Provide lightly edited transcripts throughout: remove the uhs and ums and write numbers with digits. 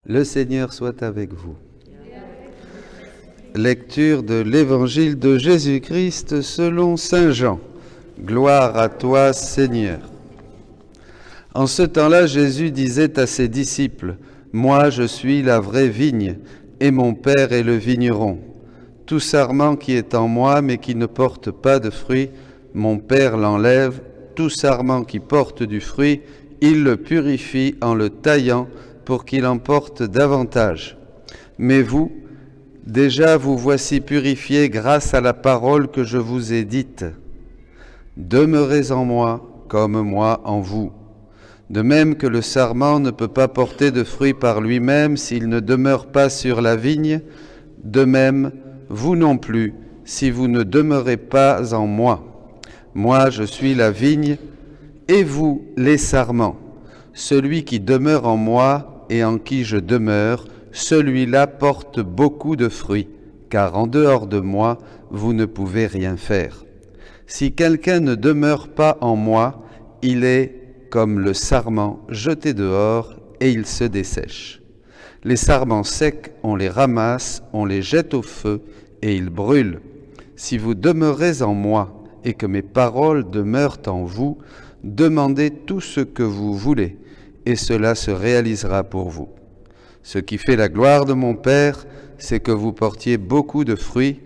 Le Seigneur soit avec vous. Lecture de l'Évangile de Jésus-Christ selon saint Jean. Gloire à toi, Seigneur. En ce temps-là, Jésus disait à ses disciples, « Moi, je suis la vraie vigne, et mon Père est le vigneron. Tout sarment qui est en moi, mais qui ne porte pas de fruit, mon Père l'enlève. Tout sarment qui porte du fruit, il le purifie en le taillant, pour qu'il en porte davantage. Mais vous, déjà vous voici purifiés grâce à la parole que je vous ai dite. Demeurez en moi, comme moi en vous. De même que le sarment ne peut pas porter de fruit par lui-même s'il ne demeure pas sur la vigne, de même, vous non plus, si vous ne demeurez pas en moi. Moi, je suis la vigne, et vous, les sarments. Celui qui demeure en moi et en qui je demeure, celui-là porte beaucoup de fruits, car en dehors de moi, vous ne pouvez rien faire. Si quelqu'un ne demeure pas en moi, il est comme le sarment jeté dehors et il se dessèche. Les sarments secs, on les ramasse, on les jette au feu et ils brûlent. Si vous demeurez en moi et que mes paroles demeurent en vous, demandez tout ce que vous voulez et cela se réalisera pour vous. Ce qui fait la gloire de mon Père, c'est que vous portiez beaucoup de fruits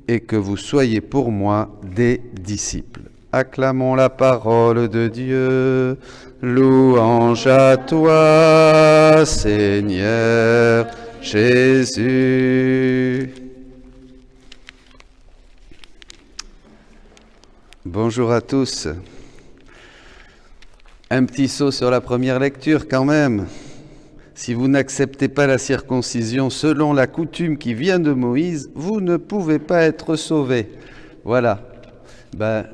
et que vous soyez pour moi des disciples. Acclamons la parole de Dieu. Louange à toi, Seigneur Jésus. Bonjour à tous. Un petit saut sur la première lecture quand même. Si vous n'acceptez pas la circoncision selon la coutume qui vient de Moïse, vous ne pouvez pas être sauvés. Voilà.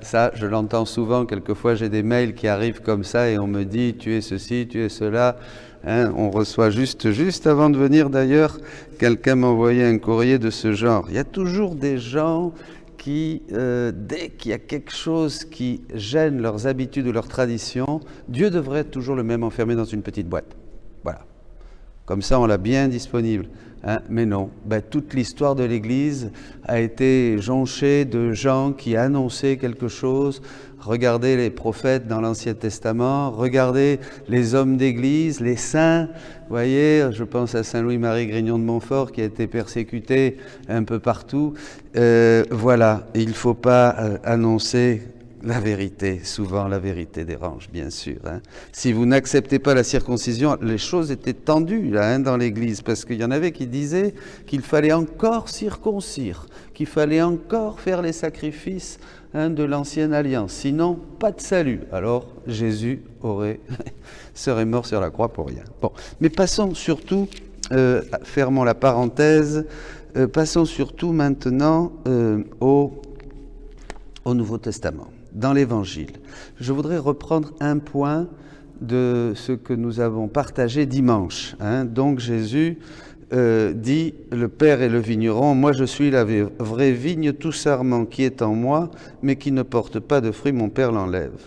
Ça, je l'entends souvent. Quelquefois, j'ai des mails qui arrivent comme ça et on me dit « tu es ceci, tu es cela ». On reçoit juste avant de venir d'ailleurs, quelqu'un m'a envoyé un courrier de ce genre. Il y a toujours des gens qui, dès qu'il y a quelque chose qui gêne leurs habitudes ou leurs traditions, Dieu devrait être toujours le même enfermé dans une petite boîte. Voilà. Comme ça, on l'a bien disponible. Mais non, toute l'histoire de l'Église a été jonchée de gens qui annonçaient quelque chose. Regardez les prophètes dans l'Ancien Testament, regardez les hommes d'Église, les saints. Vous voyez, je pense à Saint Louis-Marie Grignon de Montfort qui a été persécuté un peu partout. Voilà, il ne faut pas annoncer la vérité. Souvent, la vérité dérange, bien sûr. Si vous n'acceptez pas la circoncision, les choses étaient tendues là, dans l'Église, parce qu'il y en avait qui disaient qu'il fallait encore circoncire, qu'il fallait encore faire les sacrifices de l'ancienne alliance. Sinon, pas de salut. Alors, Jésus serait mort sur la croix pour rien. Bon, mais passons surtout, fermons la parenthèse, passons surtout maintenant au Nouveau Testament. Dans l'Évangile. Je voudrais reprendre un point de ce que nous avons partagé dimanche. Donc Jésus dit, le Père est le vigneron, moi je suis la vraie vigne, tout sarment qui est en moi, mais qui ne porte pas de fruit, mon Père l'enlève.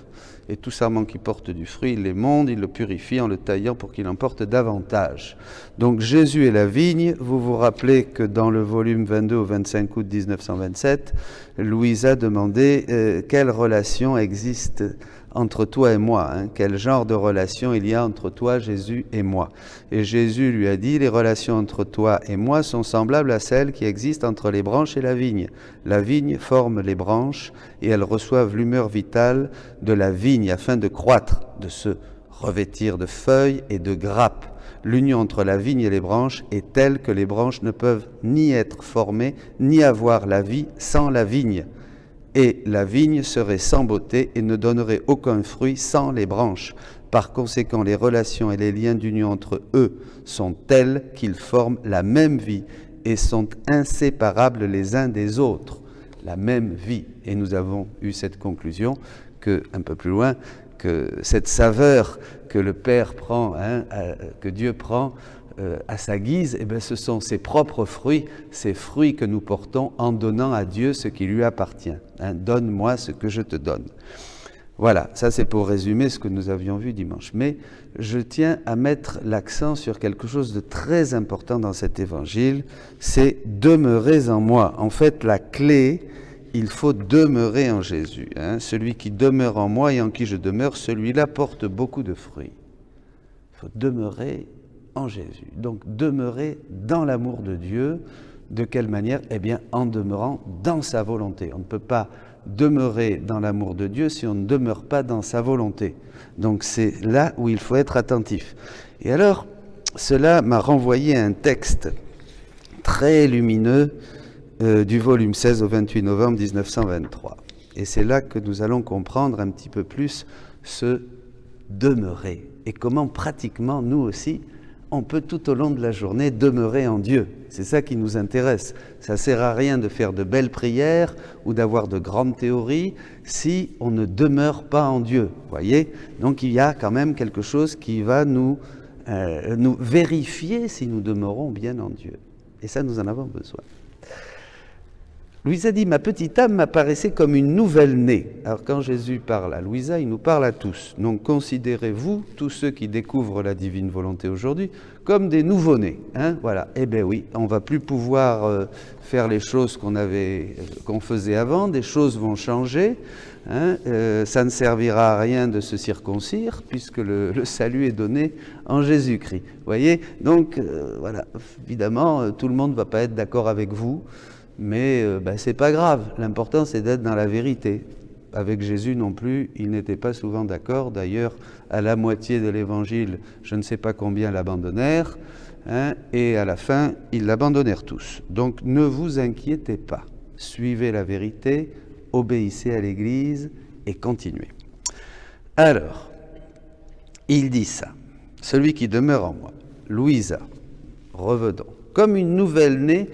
Et tout sarment qui porte du fruit, il l'émonde, il le purifie en le taillant pour qu'il en porte davantage. Donc Jésus est la vigne. Vous vous rappelez que dans le volume 22 au 25 août 1927, Louise a demandé quelle relation existe entre toi et moi, quel genre de relation il y a entre toi, Jésus, et moi. Et Jésus lui a dit, les relations entre toi et moi sont semblables à celles qui existent entre les branches et la vigne. La vigne forme les branches et elles reçoivent l'humeur vitale de la vigne afin de croître, de se revêtir de feuilles et de grappes. L'union entre la vigne et les branches est telle que les branches ne peuvent ni être formées, ni avoir la vie sans la vigne. Et la vigne serait sans beauté et ne donnerait aucun fruit sans les branches. Par conséquent, les relations et les liens d'union entre eux sont tels qu'ils forment la même vie et sont inséparables les uns des autres. La même vie. Et nous avons eu cette conclusion que, un peu plus loin, que cette saveur que le Père prend, que Dieu prend à sa guise, ce sont ses propres fruits, ces fruits que nous portons en donnant à Dieu ce qui lui appartient. Donne-moi ce que je te donne. Voilà, ça c'est pour résumer ce que nous avions vu dimanche. Mais je tiens à mettre l'accent sur quelque chose de très important dans cet évangile, c'est « demeurez en moi ». En fait, la clé, il faut demeurer en Jésus. Celui qui demeure en moi et en qui je demeure, celui-là porte beaucoup de fruits. Il faut demeurer en Jésus. Donc demeurer dans l'amour de Dieu. De quelle manière? Eh bien, en demeurant dans sa volonté. On ne peut pas demeurer dans l'amour de Dieu si on ne demeure pas dans sa volonté. Donc c'est là où il faut être attentif. Et alors, cela m'a renvoyé à un texte très lumineux du volume 16 au 28 novembre 1923. Et c'est là que nous allons comprendre un petit peu plus ce demeurer et comment pratiquement nous aussi on peut tout au long de la journée demeurer en Dieu. C'est ça qui nous intéresse. Ça ne sert à rien de faire de belles prières ou d'avoir de grandes théories si on ne demeure pas en Dieu. Voyez ? Donc il y a quand même quelque chose qui va nous vérifier si nous demeurons bien en Dieu. Et ça, nous en avons besoin. Louisa dit « Ma petite âme m'apparaissait comme une nouvelle-née ». Alors quand Jésus parle à Louisa, il nous parle à tous. Donc considérez-vous, tous ceux qui découvrent la divine volonté aujourd'hui, comme des nouveau-nés. Voilà. Eh bien oui, on ne va plus pouvoir faire les choses qu'on faisait avant, des choses vont changer. Ça ne servira à rien de se circoncire, puisque le salut est donné en Jésus-Christ. Vous voyez ? Donc voilà, évidemment, tout le monde ne va pas être d'accord avec vous. Mais c'est pas grave, l'important c'est d'être dans la vérité. Avec Jésus non plus, il n'était pas souvent d'accord. D'ailleurs, à la moitié de l'évangile, je ne sais pas combien l'abandonnèrent, et à la fin, ils l'abandonnèrent tous. Donc ne vous inquiétez pas, suivez la vérité, obéissez à l'Église et continuez. Alors, il dit ça, celui qui demeure en moi, Louisa, revenons, comme une nouvelle-née,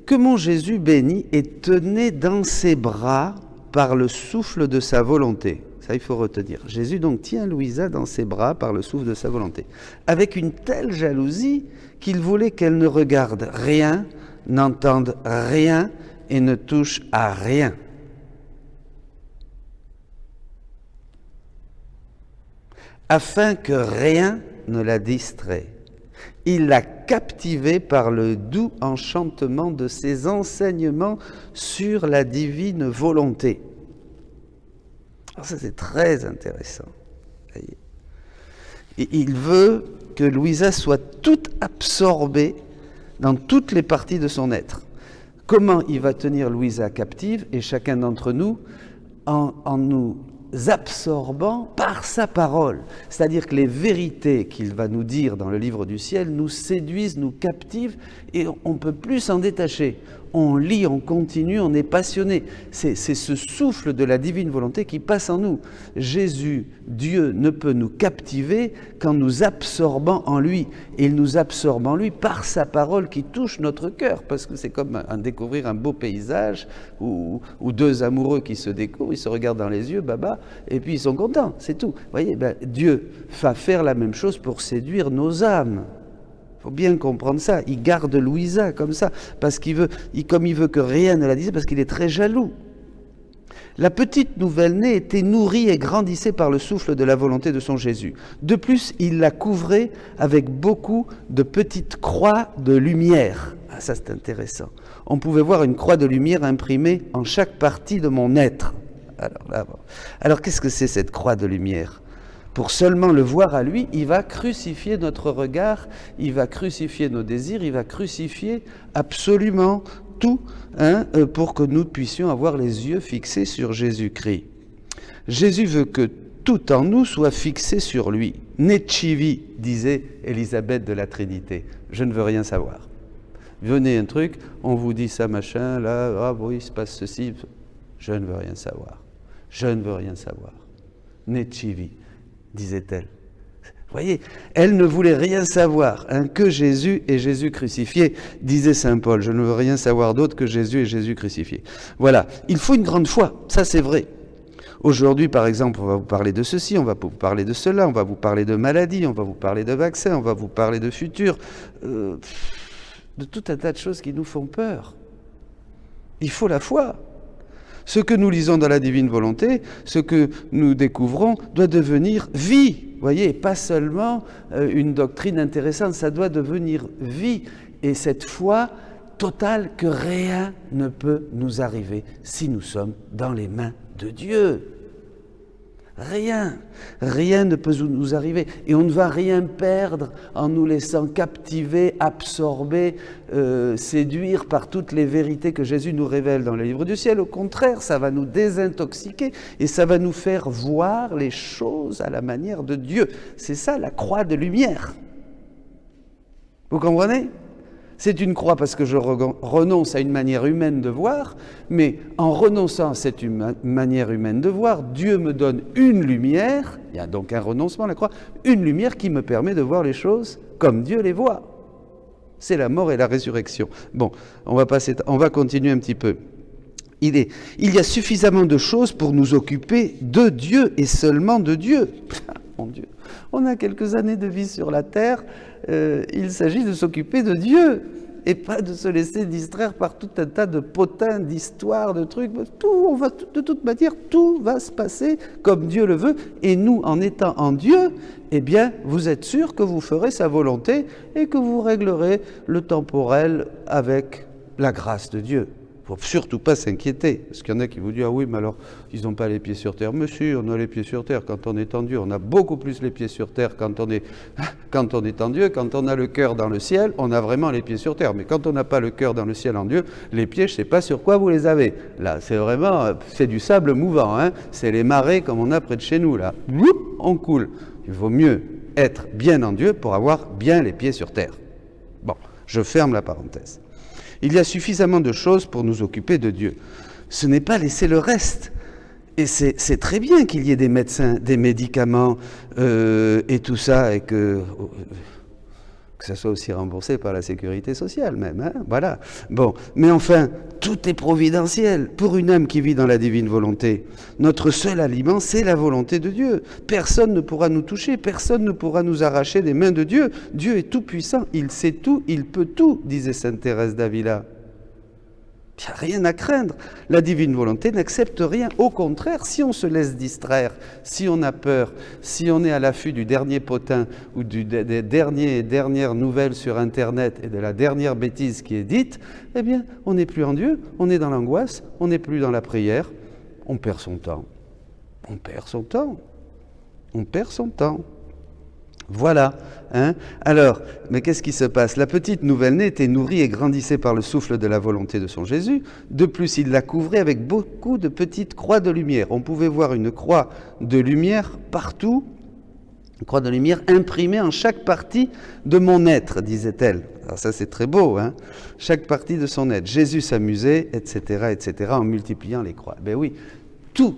que mon Jésus bénit et tenait dans ses bras par le souffle de sa volonté. Ça, il faut retenir. Jésus donc tient Louisa dans ses bras par le souffle de sa volonté, avec une telle jalousie qu'il voulait qu'elle ne regarde rien, n'entende rien et ne touche à rien. Afin que rien ne la distrait. Il l'a captivée par le doux enchantement de ses enseignements sur la divine volonté. Alors ça, c'est très intéressant. Et il veut que Louisa soit toute absorbée dans toutes les parties de son être. Comment il va tenir Louisa captive et chacun d'entre nous en nous absorbant par sa parole. C'est-à-dire que les vérités qu'il va nous dire dans le livre du ciel nous séduisent, nous captivent et on ne peut plus s'en détacher. On lit, on continue, on est passionné. C'est ce souffle de la divine volonté qui passe en nous. Jésus, Dieu, ne peut nous captiver qu'en nous absorbant en lui. Et il nous absorbe en lui par sa parole qui touche notre cœur. Parce que c'est comme découvrir un beau paysage ou deux amoureux qui se découvrent, ils se regardent dans les yeux, baba, et puis ils sont contents, c'est tout. Vous voyez, Dieu va faire la même chose pour séduire nos âmes. Il faut bien comprendre ça. Il garde Louisa comme ça, parce comme il veut que rien ne la dise, parce qu'il est très jaloux. La petite nouvelle-née était nourrie et grandissait par le souffle de la volonté de son Jésus. De plus, il la couvrait avec beaucoup de petites croix de lumière. Ah, ça c'est intéressant. On pouvait voir une croix de lumière imprimée en chaque partie de mon être. Alors qu'est-ce que c'est cette croix de lumière ? Pour seulement le voir à lui, il va crucifier notre regard, il va crucifier nos désirs, il va crucifier absolument tout, pour que nous puissions avoir les yeux fixés sur Jésus-Christ. Jésus veut que tout en nous soit fixé sur lui. Necivi, disait Élisabeth de la Trinité, je ne veux rien savoir. Venez un truc, on vous dit ça, machin, là, ah oui, il se passe ceci, je ne veux rien savoir. Je ne veux rien savoir. Necivi, disait-elle. Vous voyez, elle ne voulait rien savoir, que Jésus et Jésus crucifié, disait saint Paul. Je ne veux rien savoir d'autre que Jésus et Jésus crucifié. Voilà, il faut une grande foi, ça c'est vrai. Aujourd'hui, par exemple, on va vous parler de ceci, on va vous parler de cela, on va vous parler de maladies, on va vous parler de vaccins, on va vous parler de futur, de tout un tas de choses qui nous font peur. Il faut la foi. Ce que nous lisons dans la divine volonté, ce que nous découvrons, doit devenir vie. Vous voyez, pas seulement une doctrine intéressante, ça doit devenir vie. Et cette foi totale que rien ne peut nous arriver si nous sommes dans les mains de Dieu. Rien ne peut nous arriver. Et on ne va rien perdre en nous laissant captiver, absorber, séduire par toutes les vérités que Jésus nous révèle dans le livre du ciel. Au contraire, ça va nous désintoxiquer et ça va nous faire voir les choses à la manière de Dieu. C'est ça la croix de lumière. Vous comprenez ? C'est une croix parce que je renonce à une manière humaine de voir, mais en renonçant à cette manière humaine de voir, Dieu me donne une lumière, il y a donc un renoncement à la croix, une lumière qui me permet de voir les choses comme Dieu les voit. C'est la mort et la résurrection. Bon, on va continuer un petit peu. Il y a suffisamment de choses pour nous occuper de Dieu et seulement de Dieu. Mon Dieu, on a quelques années de vie sur la terre, il s'agit de s'occuper de Dieu et pas de se laisser distraire par tout un tas de potins, d'histoires, de trucs. De toute manière, tout va se passer comme Dieu le veut. Et nous, en étant en Dieu, eh bien, vous êtes sûr que vous ferez sa volonté et que vous réglerez le temporel avec la grâce de Dieu. Il ne faut surtout pas s'inquiéter, parce qu'il y en a qui vous disent « Ah oui, mais alors, ils n'ont pas les pieds sur terre. » Monsieur, on a les pieds sur terre quand on est en Dieu. On a beaucoup plus les pieds sur terre quand on est en Dieu. Quand on a le cœur dans le ciel, on a vraiment les pieds sur terre. Mais quand on n'a pas le cœur dans le ciel en Dieu, les pieds, je ne sais pas sur quoi vous les avez. Là, c'est du sable mouvant. Hein. C'est les marais comme on a près de chez nous. Là, on coule. Il vaut mieux être bien en Dieu pour avoir bien les pieds sur terre. Bon, je ferme la parenthèse. Il y a suffisamment de choses pour nous occuper de Dieu. Ce n'est pas laisser le reste. Et c'est très bien qu'il y ait des médecins, des médicaments et tout ça, et que ça soit aussi remboursé par la sécurité sociale même. Hein, voilà. Bon, mais enfin, tout est providentiel. Pour une âme qui vit dans la divine volonté, notre seul aliment, c'est la volonté de Dieu. Personne ne pourra nous toucher, personne ne pourra nous arracher des mains de Dieu. Dieu est tout-puissant, il sait tout, il peut tout, disait sainte Thérèse d'Avila. Il n'y a rien à craindre. La divine volonté n'accepte rien. Au contraire, si on se laisse distraire, si on a peur, si on est à l'affût du dernier potin ou des dernières nouvelles sur Internet et de la dernière bêtise qui est dite, eh bien, on n'est plus en Dieu, on est dans l'angoisse, on n'est plus dans la prière, on perd son temps. On perd son temps. On perd son temps. Voilà. Hein. Alors, mais qu'est-ce qui se passe? La petite nouvelle-née était nourrie et grandissait par le souffle de la volonté de son Jésus. De plus, il la couvrait avec beaucoup de petites croix de lumière. On pouvait voir une croix de lumière partout, une croix de lumière imprimée en chaque partie de mon être, disait-elle. Alors ça, c'est très beau, hein? Chaque partie de son être. Jésus s'amusait, etc., en multipliant les croix. Ben oui, tout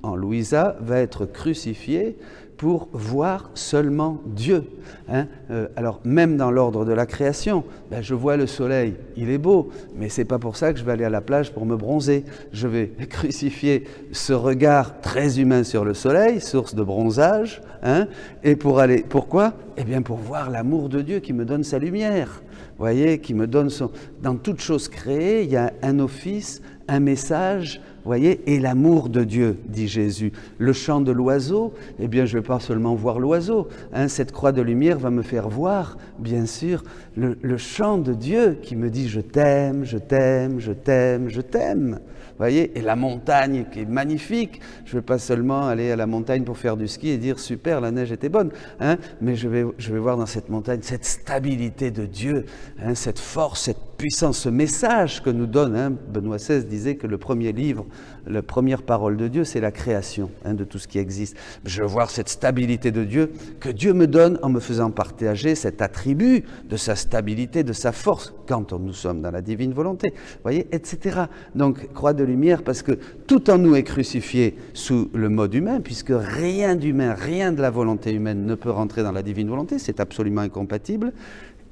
en Louisa va être crucifié pour voir seulement Dieu. Hein. Alors, même dans l'ordre de la création, ben, je vois le soleil, il est beau, mais c'est pas pour ça que je vais aller à la plage pour me bronzer. Je vais crucifier ce regard très humain sur le soleil, source de bronzage, hein, et pourquoi? Eh bien, pour voir l'amour de Dieu qui me donne sa lumière. Vous voyez, qui me donne son... Dans toute chose créée, il y a un office, un message, vous voyez, et l'amour de Dieu, dit Jésus. Le chant de l'oiseau, eh bien, je ne vais pas seulement voir l'oiseau. Hein, cette croix de lumière va me faire voir, bien sûr, le chant de Dieu qui me dit « Je t'aime, je t'aime, je t'aime, je t'aime ». Vous voyez, et la montagne qui est magnifique. Je ne vais pas seulement aller à la montagne pour faire du ski et dire « Super, la neige était bonne hein ». Mais je vais voir dans cette montagne cette stabilité de Dieu, hein, cette force, cette puissance, ce message que nous donne. Hein. Benoît XVI disait que le premier livre, la première parole de Dieu, c'est la création hein, de tout ce qui existe. Je veux voir cette stabilité de Dieu que Dieu me donne en me faisant partager cet attribut de sa stabilité, de sa force, quand nous sommes dans la divine volonté, vous voyez, etc. Donc, croix de lumière, parce que tout en nous est crucifié sous le mode humain, puisque rien d'humain, rien de la volonté humaine ne peut rentrer dans la divine volonté, c'est absolument incompatible.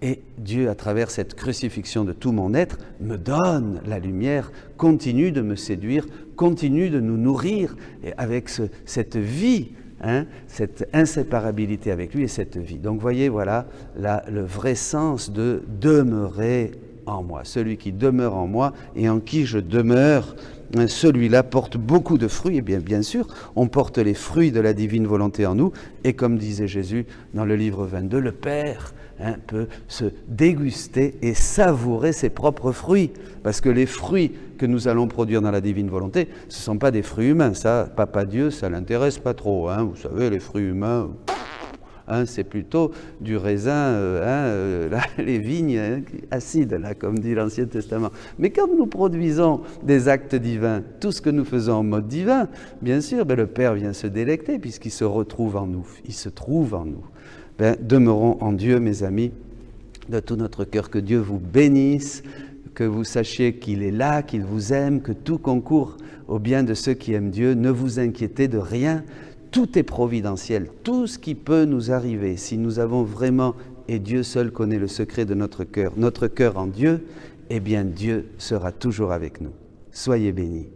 Et Dieu, à travers cette crucifixion de tout mon être, me donne la lumière, continue de me séduire, continue de nous nourrir et avec cette vie, hein, cette inséparabilité avec lui et cette vie. Donc, voyez, voilà le vrai sens de demeurer en moi. Celui qui demeure en moi et en qui je demeure, celui-là porte beaucoup de fruits. Et bien sûr, on porte les fruits de la divine volonté en nous. Et comme disait Jésus dans le livre 22, le Père peut se déguster et savourer ses propres fruits. Parce que les fruits que nous allons produire dans la divine volonté, ce ne sont pas des fruits humains. Ça, Papa Dieu, ça ne l'intéresse pas trop. Vous savez, les fruits humains... c'est plutôt du raisin, les vignes acides, là, comme dit l'Ancien Testament. Mais quand nous produisons des actes divins, tout ce que nous faisons en mode divin, bien sûr, le Père vient se délecter puisqu'il se retrouve en nous, il se trouve en nous. Demeurons en Dieu, mes amis, de tout notre cœur. Que Dieu vous bénisse, que vous sachiez qu'il est là, qu'il vous aime, que tout concourt au bien de ceux qui aiment Dieu. Ne vous inquiétez de rien. Tout est providentiel, tout ce qui peut nous arriver, si nous avons vraiment, et Dieu seul connaît le secret de notre cœur en Dieu, eh bien Dieu sera toujours avec nous. Soyez bénis.